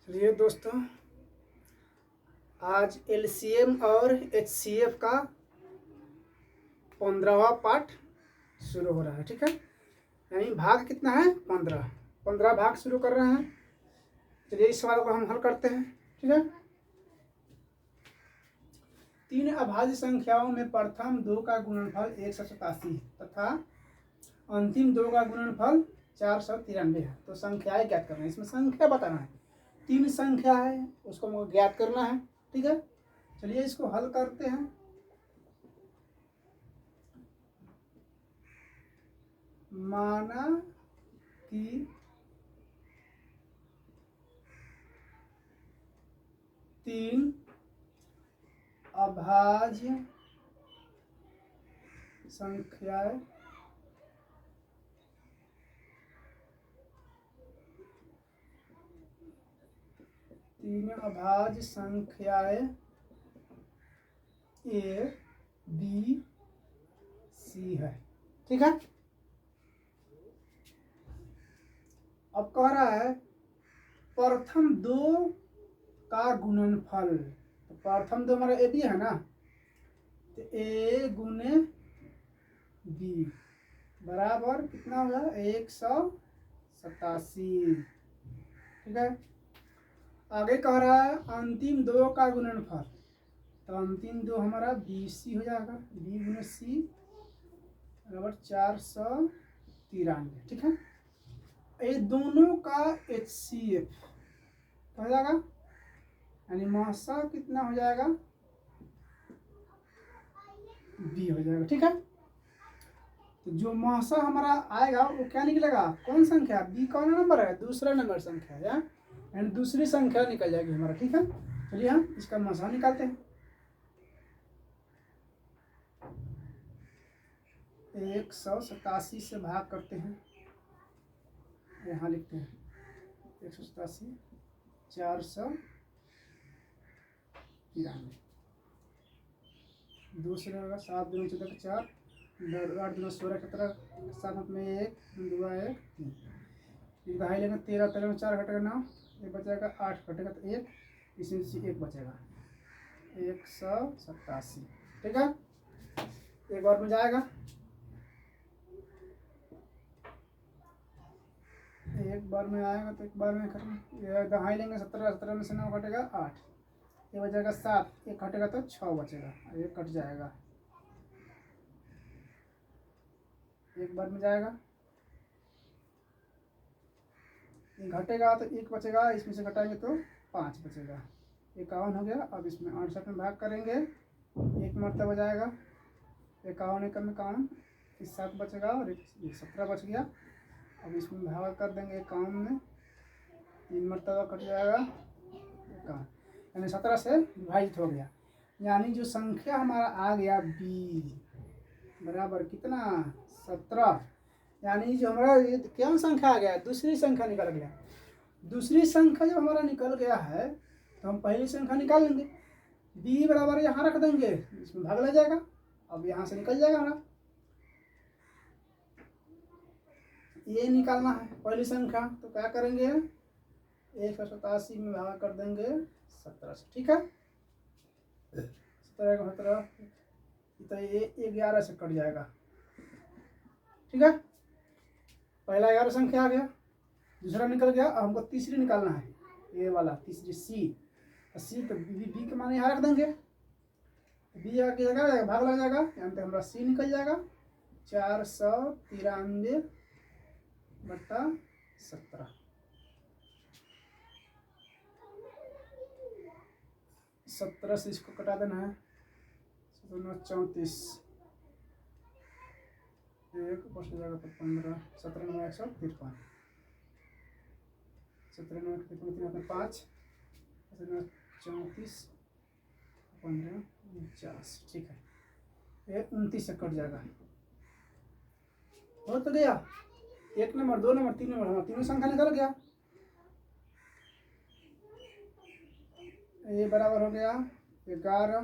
चलिए दोस्तों, आज एलसीएम और एचसीएफ का 15वां पार्ट शुरू हो रहा है। ठीक है, यानी भाग कितना है? 15 भाग शुरू कर रहे हैं। चलिए इस सवाल को हम हल करते हैं। ठीक है, 3 अभाज्य संख्याओं में प्रथम 2 का गुणनफल 187 तथा अंतिम 2 का गुणनफल 493 है। तो संख्याएं ज्ञात करना है, इसमें संख्या बताना है। 3 संख्या है, उसको हमको ज्ञात करना है। ठीक है, चलिए इसको हल करते हैं। माना कि 3 अभाज्य संख्याएं ए बी सी है। ठीक है, अब कह रहा है प्रथम 2 का गुणनफल। तो प्रथम 2 हमारा ए बी है ना, तो ए गुने बी बराबर कितना होगा? 187। ठीक है, आगे कह रहा है अंतिम 2 का गुणनफल। तो अंतिम 2 हमारा बी सी हो जाएगा, बी गुने सी बराबर 493। ठीक है, ये दोनों का एच सी एफ हो जाएगा, यानी मासा कितना हो जाएगा? बी हो जाएगा। ठीक है, तो जो मासा हमारा आएगा वो क्या निकलेगा? कौन संख्या? बी कौन नंबर है? दूसरा नंबर संख्या है, यानी दूसरी संख्या निकल जाएगी हमारा। ठीक है, चलिए हम इसका मासा निकालते हैं। 187 से भाग करते हैं, यहाँ लिखते हैं 187 493। दूसरे होगा 7 दूनी 14 4 8 दूना 16 17 7 में 1 2 1 3 दहाई लेंगे 13 13 में 4 घटेगा 9, ये बचेगा 8 घटेगा तो 1, इसमें से 1 बचेगा 187। ठीक है, एक बार में जाएगा, एक बार में आएगा तो एक बार में खत्म। ये दहाई लेंगे 17 17 में से 9 घटेगा 8, ये बचेगा 7, 1 घटेगा तो 6 बचेगा, ये कट जाएगा। एक बार में जाएगा, ये घटेगा तो 1 बचेगा, इसमें से घटाएंगे तो 5 बचेगा। 51 हो गया। अब इसमें 68 में भाग करेंगे, 1 मरतबा जाएगा, 51 एकम 51, इस 7 बचेगा और 17 बच गया। अब इसमें भाग कर देंगे 51 में, 3 मरतबा कट जाएगा 51, यानी 17 से विभाजित हो गया। यानी जो संख्या हमारा आ गया बी बराबर कितना? 17। यानी जो हमारा ये क्या संख्या आ गया? दूसरी संख्या निकल गया। दूसरी संख्या जब हमारा निकल गया है तो हम पहली संख्या निकाल लेंगे। बी बराबर यहाँ रख देंगे, इसमें भाग लग जाएगा। अब यहाँ से निकल जाएगा हमारा, ये निकालना है पहली संख्या। तो क्या करेंगे? 187 में भाग कर देंगे 17 से। ठीक है, 17 का 17 तो ये 11 से कट जाएगा। ठीक है, पहला 11 संख्या आ गया, दूसरा निकल गया। अब हमको तीसरी निकालना है, ये वाला तीसरी सी। तो बी के माने यहाँ रख देंगे, बी आगे जगह भाग लग जाएगा, यहाँ पे हमारा सी निकल जाएगा। 493 बटा 17। 17 से इसको कटा देना है, 34 एक बच जाएगा तो 15, 17 9 153, 17 9 153 5 34 15 49। ठीक है, ये 29 से कट जाएगा। हो तो गया, 1 नंबर 2 नंबर 3 नंबर, हमारा तीनों संख्या निकल गया। ए बराबर हो गया 11,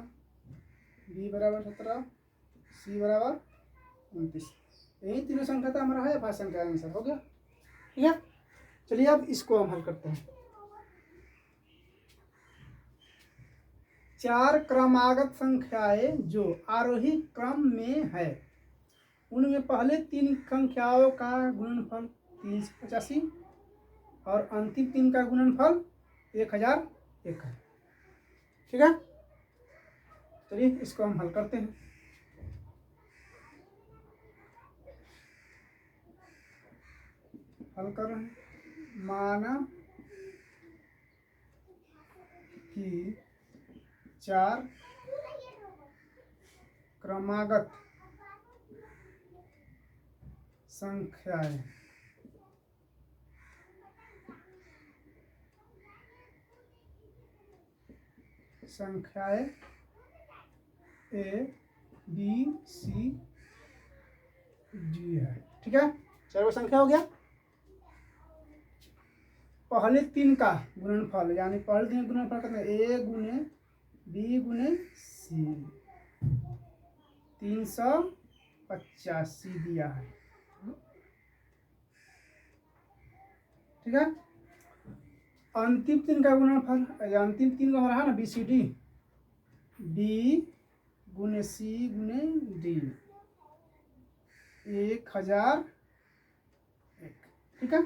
बी बराबर 17, सी बराबर 29। यही तीनों संख्या तो हमारा है, 5 संख्या आंसर हो गया। ठीक है, चलिए अब इसको हम हल करते हैं। 4 क्रमागत संख्याएं जो आरोही क्रम में है उनमें पहले 3 संख्याओं का गुणनफल 385 और अंतिम 3 का गुणनफल 1001 है। ठीक है, चलिए इसको हम हल करते हैं। हल कर रहे हैं। माना कि 4 क्रमागत संख्याएं ए बी सी डी है। ठीक है, 4 संख्या हो गया। पहले 3 का गुणनफल यानी पहले 3 गुणनफल करते हैं ए गुने बी गुने सी 385 दिया है। ठीक है, अंतिम 3 का गुणनफल या अंतिम 3 का हमारा है ना बी सी डी बी गुने सी गुने डी 1001। ठीक है,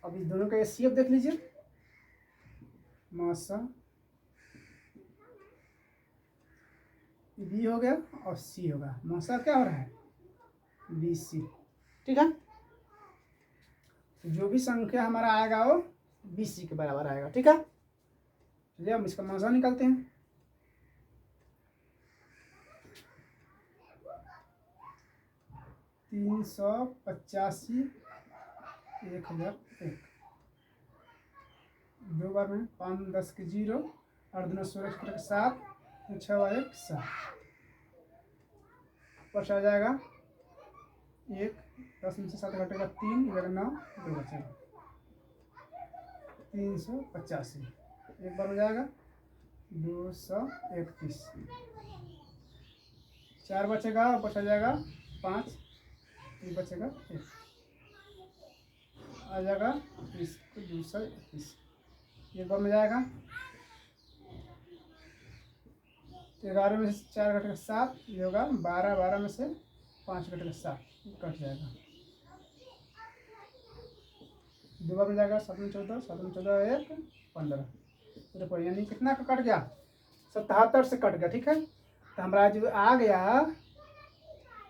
अब इस दोनों का एचसीएफ देख लीजिए। मासा बी हो गया और सी होगा, मासा क्या हो रहा है बी सी। ठीक है, तो जो भी संख्या हमारा आएगा वो बी सी के बराबर आएगा। ठीक है, चलिए हम इसका मासा निकालते हैं। तीन 385 1001 दो बार में 5 10 के 0 और 2 16 के 7 6 1 7 ऊपर आ जाएगा 1 10 में से 7 घटेगा 3 11 9 2 बचेगा 385। एक बार हो जाएगा 231 4 बचेगा ऊपर आ जाएगा 5 एक बचेगा 1 आ जाएगा 221। एक बार में जाएगा 11 में से 4 घटेगा 7 ये होगा 12 12 में से 5 घटेगा 7 कट जाएगा। 2 बार में जाएगा 7 में 14 7 में 14 1 15 यानी कितना का कट गया 77 से कट गया। ठीक है, तो हमारा जो आ गया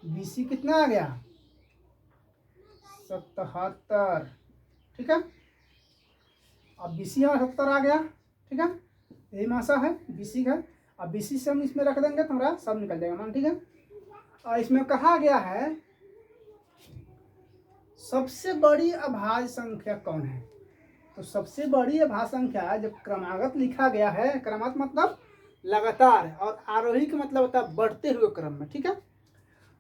बीसी कितना आ गया 77। ठीक है, अब बीसी हमारा 70 आ गया। ठीक है, यही मासा है बीसी का। अब बीसी से हम इसमें रख देंगे तो हमारा सब निकल जाएगा मान। ठीक है, और इसमें कहा गया है सबसे बड़ी अभाज्य संख्या कौन है। तो सबसे बड़ी अभाज्य संख्या जब क्रमागत लिखा गया है, क्रमागत मतलब लगातार और आरोही का मतलब होता है बढ़ते हुए क्रम में। ठीक है,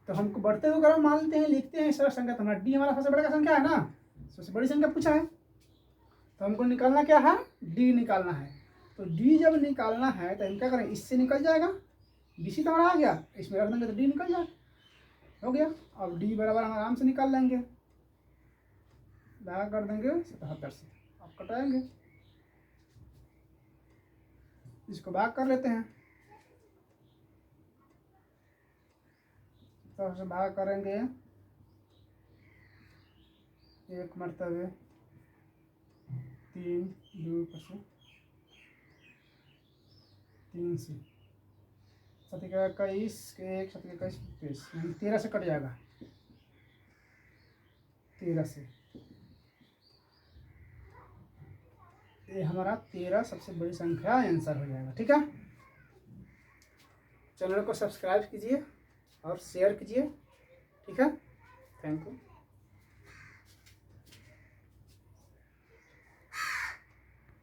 तो हमको बढ़ते हुए क्रम मान लेते हैं, लिखते हैं सरल संख्या। तो हमारा डी हमारा सबसे बड़ा संख्या है ना, सबसे बड़ी संख्या पूछा है तो हमको निकालना क्या है डी निकालना है। तो डी जब निकालना है तो हम क्या करें इससे निकल जाएगा बीसी तो हमारा आ गया, इसमें रख देंगे तो डी निकल जाए हो गया। अब डी बराबर हम आराम से निकाल लेंगे, भाग कर देंगे 77 से। अब कटाएंगे, इसको भाग कर लेते हैं। तो से भाग करेंगे एक मरतबे 3 2 से 3 से 7 का 21 के 1 7 का 21 23 13 से कट जाएगा 13 से। ये हमारा 13 सबसे बड़ी संख्या आंसर हो जाएगा। ठीक है, चैनल को सब्सक्राइब कीजिए और शेयर कीजिए। ठीक है, थैंक यू।